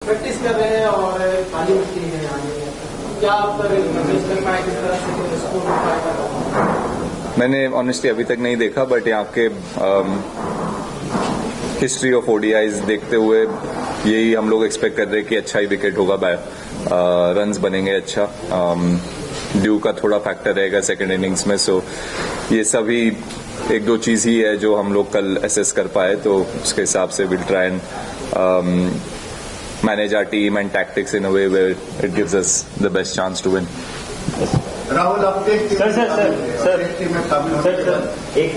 Practice कर रहे हैं और खाली मिट्टी है आगे क्या आप मैनेज कर पाए किस तरह से स्कोर कर पाएगा? मैंने ऑनेस्टली अभी तक नहीं देखा, बट यहाँ के हिस्ट्री ऑफ ओडीआईज देखते हुए यही हम लोग एक्सपेक्ट कर रहे हैं कि अच्छा ही विकेट होगा, रन्स बनेंगे अच्छा। ड्यू का थोड़ा फैक्टर रहेगा सेकंड इनिंग्स में, सो ये सभी एक दो चीज ही है जो हम लोग कल असेस कर पाए, तो उसके हिसाब से will try and manage our team and tactics in a way where it gives us the best chance to win. Rahul update sir team में शामिल होने के बाद एक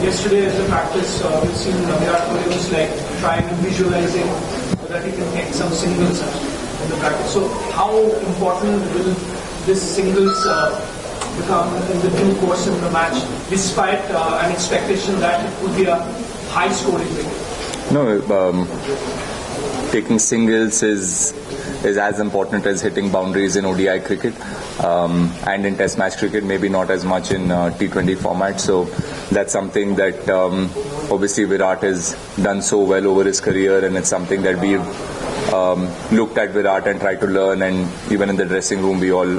yesterday as a practice, we've seen Virat Kohli was like trying and visualizing so that he can hit some singles in the practice. So how important will this singles become in the due course in the match, despite an expectation that it would be a high-scoring wicket? No, taking singles is as important as hitting boundaries in ODI cricket and in Test match cricket. Maybe not as much in T20 format. So that's something that obviously Virat has done so well over his career, and it's something that we've looked at Virat and tried to learn, and even in the dressing room we all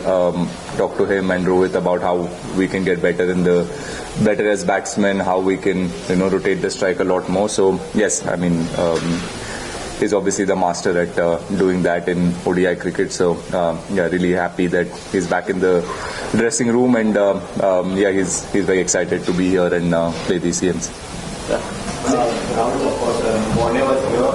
talked to him and Rohit about how we can get better as batsmen, how we can rotate the strike a lot more. So yes, I mean he's obviously the master at doing that in ODI cricket. So yeah, really happy that he's back in the dressing room, and yeah, he's very excited to be here and play these games. Rahul, of course, Morne was here.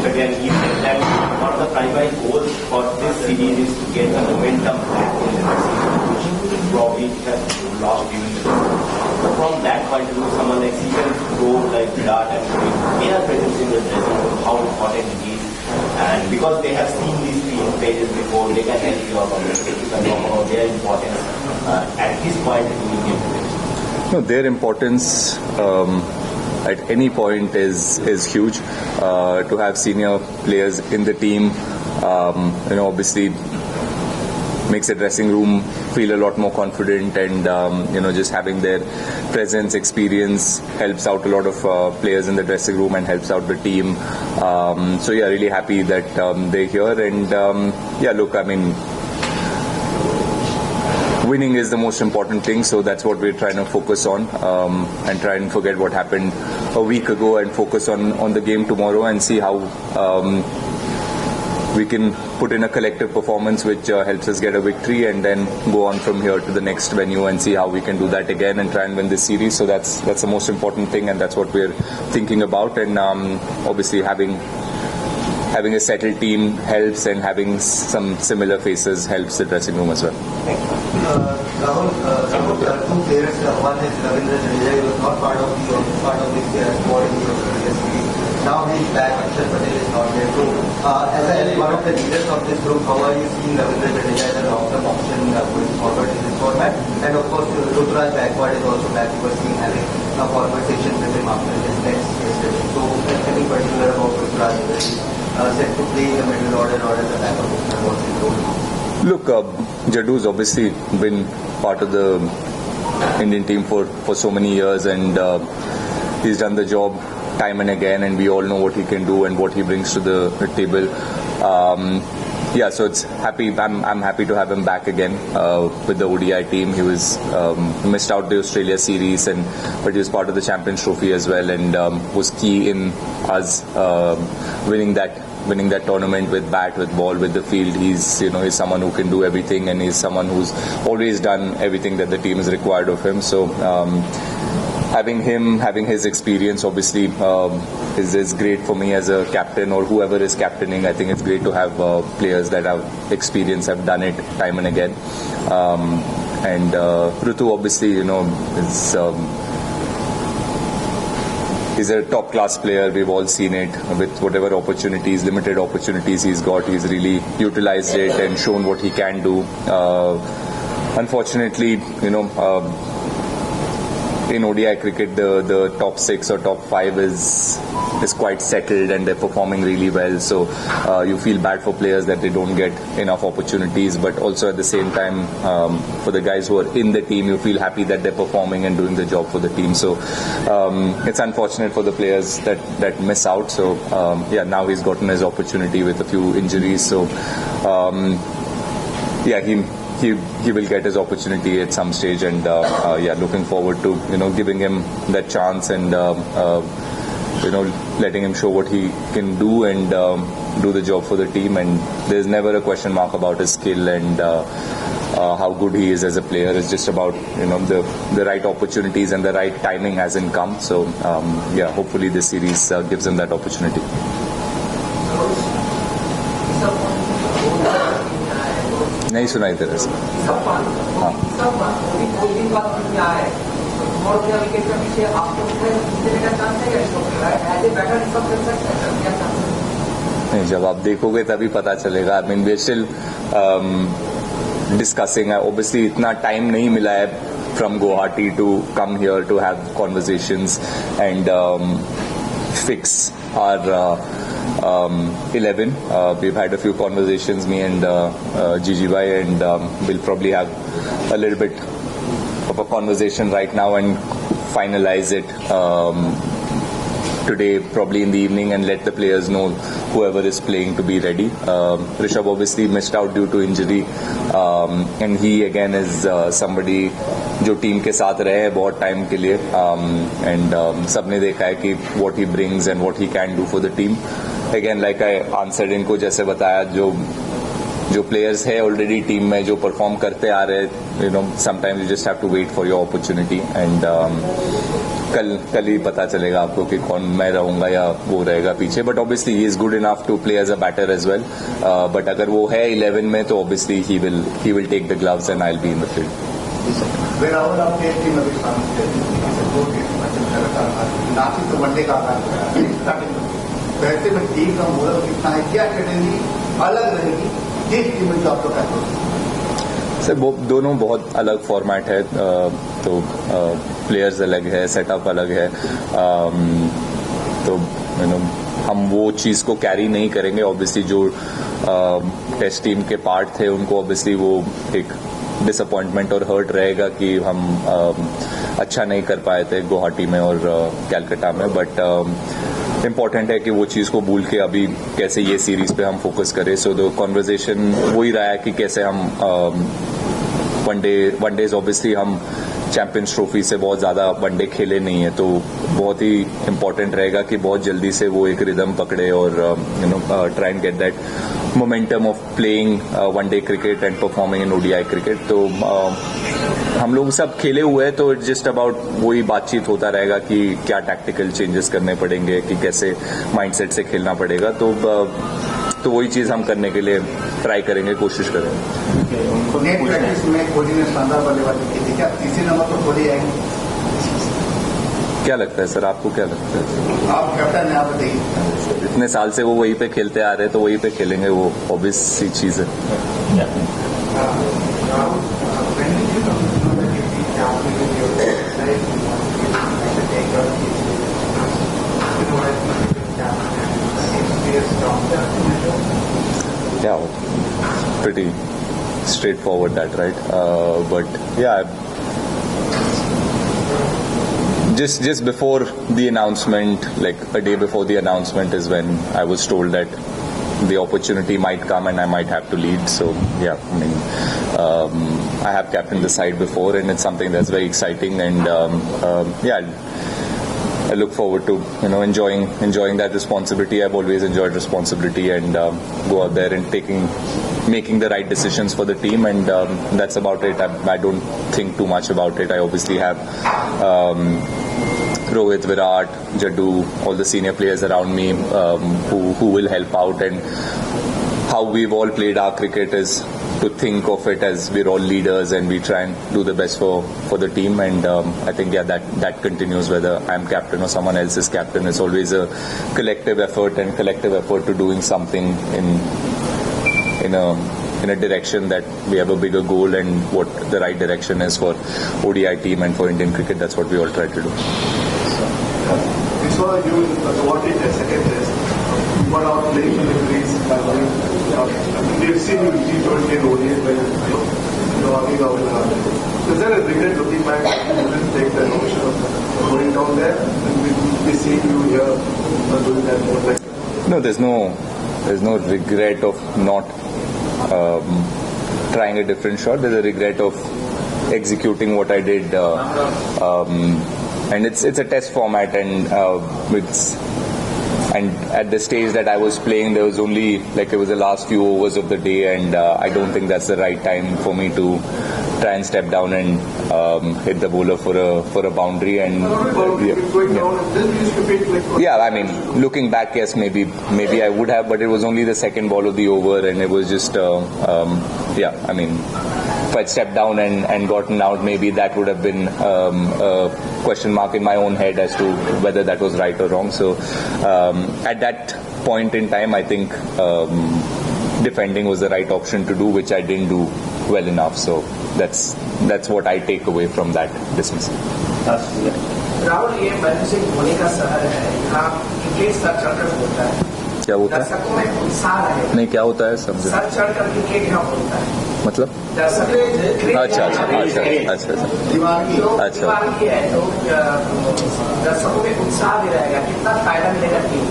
Again, he said that one of the primary goals for this series is to get the momentum back in the season, which probably has lost during the season. So from that point of view, someone like Stephen Grove, like Virat and Rohit, they are present in the dressing room, how important it is. And because they have seen these three pages before, they can help you about it. You can talk about their importance at this point in the game. No, their importance at any point is huge. To have senior players in the team, obviously makes the dressing room feel a lot more confident, and just having their presence, experience helps out a lot of players in the dressing room and helps out the team. So yeah, really happy that they're here, and yeah, look, I mean, winning is the most important thing, so that's what we're trying to focus on, and try and forget what happened a week ago and focus on the game tomorrow and see how we can put in a collective performance which helps us get a victory, and then go on from here to the next venue and see how we can do that again and try and win this series. So that's the most important thing, and that's what we're thinking about. And obviously having a settled team helps, and having some similar faces helps the dressing room as well. Rahul, there are two players. One is Ravindra Jadeja. He was not part of this squad in the previous series. Now he is back. Akshar Patel is not there. So, as one of the leaders of this group, how are you seeing Ravindra Jadeja as a long-term option going forward in this format? And of course, Ruturaj backward is also back. We were seeing having a conversation with him after his next yesterday. So, anything particular about Ruturaj? Set to play in the middle order or as a backup opener? What's his role? Look, Jadu's obviously been part of the Indian team for so many years, and he's done the job time and again, and we all know what he can do and what he brings to the table. Yeah, so it's happy. I'm happy to have him back again with the ODI team. He was missed out the Australia series, but he was part of the Champions Trophy as well, and was key in us winning that tournament with bat, with ball, with the field. He's someone who can do everything, and he's someone who's always done everything that the team has required of him. So having his experience obviously is great for me as a captain, or whoever is captaining. I think it's great to have players that have experience, have done it time and again. And Rutu obviously he's a top class player. We've all seen it with whatever limited opportunities he's got. He's really utilized it and shown what he can do. Unfortunately, in ODI cricket, the top 6 or top 5 is quite settled and they're performing really well. So you feel bad for players that they don't get enough opportunities, but also at the same time, for the guys who are in the team, you feel happy that they're performing and doing the job for the team. So it's unfortunate for the players that miss out. So now he's gotten his opportunity with a few injuries. So he will get his opportunity at some stage, and looking forward to giving him that chance and letting him show what he can do and do the job for the team. And there's never a question mark about his skill and how good he is as a player. It's just about the right opportunities and the right timing hasn't come. So hopefully this series gives him that opportunity. नहीं सुनाई तेरे से नहीं, जब आप देखोगे तभी पता चलेगा. I mean we still discussing. Obviously इतना टाइम नहीं मिला है from Guwahati to come here to have conversations and fix our 11. We've had a few conversations, me and Gigi Bhai, and we'll probably have a little bit of a conversation right now and finalize it today, probably in the evening, and let the players know, whoever is playing, to be ready. Rishabh obviously missed out due to injury, and he again is somebody जो team के साथ रहे हैं बहुत time के लिए, and सबने देखा है कि what he brings and what he can do for the team. Again, like I answered इनको जैसे बताया, जो प्लेयर्स है ऑलरेडी टीम में जो परफॉर्म करते आ रहे, sometimes you just have to wait for your opportunity. And कल ही पता चलेगा आपको कि कौन मैं रहूंगा या वो रहेगा पीछे. But obviously he is good enough to play as a batter as well. But अगर वो है 11 में तो obviously he will take the gloves and I will be in the field. वैसे में टीम का मोरल कितना है, क्या स्ट्रेटेजी अलग रहेगी जिस टीम में जो आप लोग कहते सर दोनों बहुत अलग फॉर्मेट है. तो प्लेयर्स अलग है, सेटअप अलग है. तो हम वो चीज़ को कैरी नहीं करेंगे. ऑब्वियसली जो टेस्ट टीम के पार्ट थे उनको ऑब्वियसली वो एक डिसअपॉइंटमेंट और हर्ट रहेगा कि हम अच्छा नहीं कर पाए थे गुवाहाटी में और कैलकाटा में. बट इम्पॉर्टेंट है कि वो चीज़ को भूल के अभी कैसे ये सीरीज पे हम फोकस करें. सो द कॉन्वर्जेशन वही रहा है कि कैसे हम वनडेज ऑब्वियसली हम चैंपियंस ट्रॉफी से बहुत ज़्यादा वनडे खेले नहीं है, तो बहुत ही इम्पॉर्टेंट रहेगा कि बहुत जल्दी से वो एक रिदम पकड़े और try and get that momentum of playing one day cricket and performing in ODI cricket. तो हम लोग सब खेले हुए हैं, तो इट्स जस्ट अबाउट वही बातचीत होता रहेगा कि क्या टैक्टिकल चेंजेस करने पड़ेंगे, कि कैसे माइंडसेट से खेलना पड़ेगा. तो वही चीज़ हम करने के लिए ट्राई करेंगे, कोशिश करेंगे. नेट प्रैक्टिस में कोहली ने शानदार बल्लेबाजी की थी, क्या तीसरे नंबर पर कोहली आएंगे? क्या लगता है सर, आपको क्या लगता है? आप कैप्टन हैं, आप बताइए. इतने साल से वो वहीं पे खेलते आ रहे हैं, तो वहीं पे खेलेंगे, वो ऑब्वियस सी चीज़ है. Yeah, pretty straightforward that, right? But yeah, just before the announcement, like a day before the announcement is when I was told that the opportunity might come and I might have to lead. So yeah, I mean, I have captained the side before and it's something that's very exciting, and yeah, I look forward to enjoying that responsibility. I've always enjoyed responsibility, and go out there and making the right decisions for the team, and that's about it. I don't think too much about it. I obviously have Rohit, Virat, Jaddu, all the senior players around me who will help out, and how we've all played our cricket is to think of it as we're all leaders and we try and do the best for the team. And I think that continues whether I'm captain or someone else is captain. It's always a collective effort to doing something in in a direction that we have a bigger goal and what the right direction is for ODI team and for Indian cricket. That's what we all try to do. We saw you in the Guwahati Test, second test. You got out playing in the crease. We've seen you in T20 and ODI when you're running out in the So is there a regret looking back that you didn't take the notion of going down there? And we see you here doing that more like No, there's no regret of not trying a different shot. There's a regret of executing what I did, and it's a test format, and at the stage that I was playing, there was only it was the last few overs of the day, and I don't think that's the right time for me to try and step down and hit the bowler for a boundary. And going down and then you used to beat like yeah, I mean, looking back, yes, maybe I would have, but it was only the second ball of the over, and it was just I mean, if I'd stepped down and gotten out, maybe that would have been a question mark in my own head as to whether that was right or wrong. So at that point in time, I think defending was the right option to do, which I didn't do well enough. So that's what I take away from that dismissal. Rahul, ये महेंद्र सिंह धोनी का शहर है, यहाँ cricket sir चढ़कर होता है, क्या होता है? दर्शकों में उत्साह है, नहीं, क्या होता है समझे? सर चढ़कर क्रिकेट यहाँ होता है, मतलब दर्शकों अच्छा दिमागी है तो दर्शकों में उत्साह भी रहेगा, कितना फायदा मिलेगा टीम?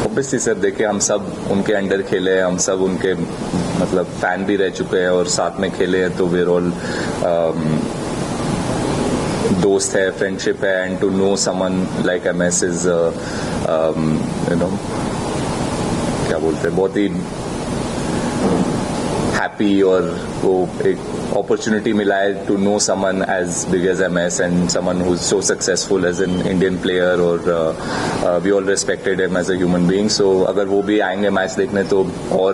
ऑब्वियसली सर, देखिए हम सब उनके अंडर खेले हैं, हम सब उनके मतलब फैन भी रह चुके हैं और साथ में खेले हैं, तो वेयर ऑल दोस्त है, फ्रेंडशिप है, and to know someone like MS is क्या बोलते हैं, बहुत ही हैप्पी, और वो एक opportunity मिला है to know someone as big as MS and someone who's so successful as an Indian player, और we all respected him as a human being. So अगर वो भी आएंगे मैच देखने तो और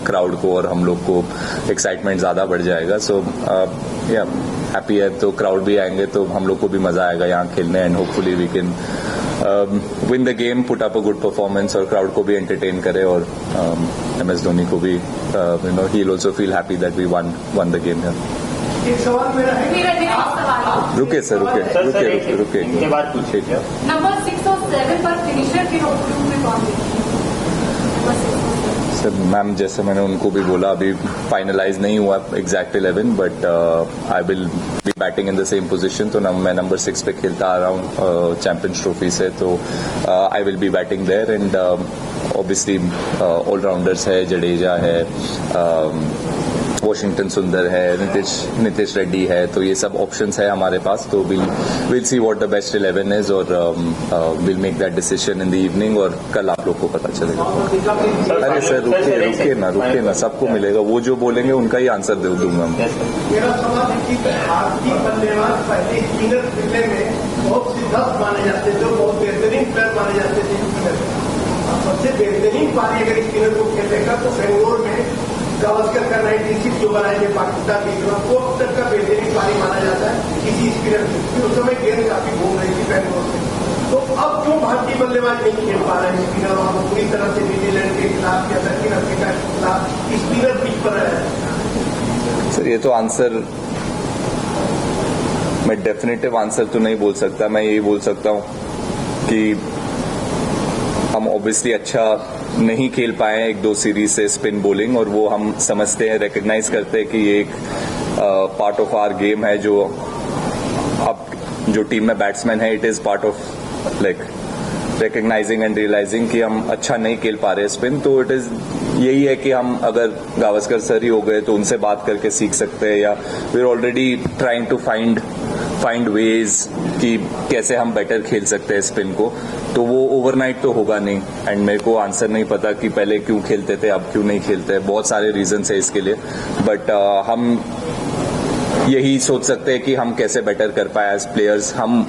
क्राउड को और हम लोग को एक्साइटमेंट ज़्यादा बढ़ जाएगा. सो या हैप्पी है तो क्राउड भी आएंगे तो हम लोग को भी मज़ा आएगा यहाँ खेलने, and hopefully we can win the game, put up a good performance और क्राउड को भी एंटरटेन करे, और MS धोनी को भी he will also feel happy that we won the game here. एक सवाल मेरा है रुके सर, रुके इनके बाद पूछिए. नंबर 6 और 7 पर फिनिशर के रूप में कौन सर, मैम जैसे मैंने उनको भी बोला, अभी फाइनलाइज नहीं हुआ exact 11, but I will be batting in the same position. तो मैं नंबर 6 पे खेलता आ रहा हूँ चैंपियंस ट्रॉफी से, तो I will be batting there, and obviously allrounders है, जडेजा है, वॉशिंगटन सुंदर है, नीतीश रेड्डी है, तो ये सब ऑप्शंस है हमारे पास. तो will see what the best 11 is, और will make that decision in the evening, और कल आप लोग को पता चलेगा. अरे सर रुके ना, सबको मिलेगा, वो जो बोलेंगे उनका ही आंसर दे दूंगा. मेरा सवाल है कि भारतीय बल्लेबाज पहले स्पिनर खेलने में बहुत सिद्धस्त माने जाते थे, बहुत बेहतरीन प्लेयर माने जाते थे. सबसे बेहतरीन पारी अगर स्पिनर को खेलेगा तो बेंगलोर में गावस्कर का 96 जो बनाए थे पाकिस्तान के खिलाफ, वो अब तक का बेहतरीन पारी माना जाता है किसी स्पिनर की. उस समय गेंद काफी घूम रही थी बेंगलोर में. तो अब क्यों भारतीय बल्लेबाज नहीं खेल पा रहे हैं स्पिनर, और पूरी तरह से न्यूजीलैंड के खिलाफ या दक्षिण अफ्रीका के खिलाफ स्पिनर पिच पर है? सर ये तो आंसर मैं डेफिनेटिव आंसर तो नहीं बोल सकता. मैं यही बोल सकता हूँ कि हम ऑब्वियसली अच्छा नहीं खेल पाए हैं 1-2 सीरीज से स्पिन बॉलिंग, और वो हम समझते हैं, रिकग्नाइज करते हैं कि ये एक पार्ट ऑफ आवर गेम है. जो अब जो टीम में बैट्समैन है, it is part of recognising and realising कि हम अच्छा नहीं खेल पा रहे स्पिन. तो इट इज यही है कि हम अगर गावस्कर सर ही हो गए तो उनसे बात करके सीख सकते हैं, या we are already trying to find ways कि कैसे हम बेटर खेल सकते हैं स्पिन को. तो वो ओवरनाइट तो होगा नहीं, एंड मेरे को आंसर नहीं पता कि पहले क्यों खेलते थे अब क्यों नहीं खेलते. बहुत सारे रीजंस है इसके लिए, बट हम यही सोच सकते हैं कि हम कैसे बेटर कर पाए एज प्लेयर्स. हम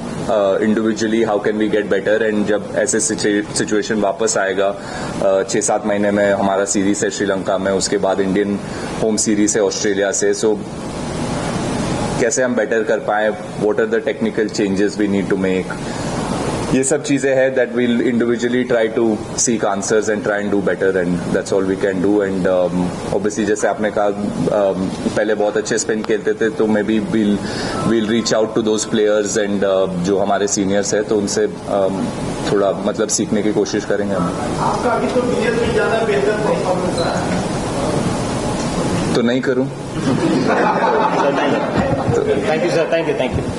individually how can we get better, and जब ऐसे सिचुएशन वापस आएगा 6-7 महीने में, हमारा सीरीज है श्रीलंका में, उसके बाद इंडियन होम सीरीज है ऑस्ट्रेलिया से. सो कैसे हम बेटर कर पाए, what are the technical changes we need to make, ये सब चीजें हैं that we'll individually try to seek answers and try and do better, and that's all we can do. And obviously जैसे आपने कहा पहले बहुत अच्छे स्पिन खेलते थे, तो may be we'll reach out to those players and जो हमारे सीनियर्स हैं तो उनसे थोड़ा मतलब सीखने की कोशिश करेंगे हम. आपका अभी तो बीएस में ज्यादा बेहतर परफॉर्मेंस रहा है. तो नहीं करूं. Thank you, sir. Thank you.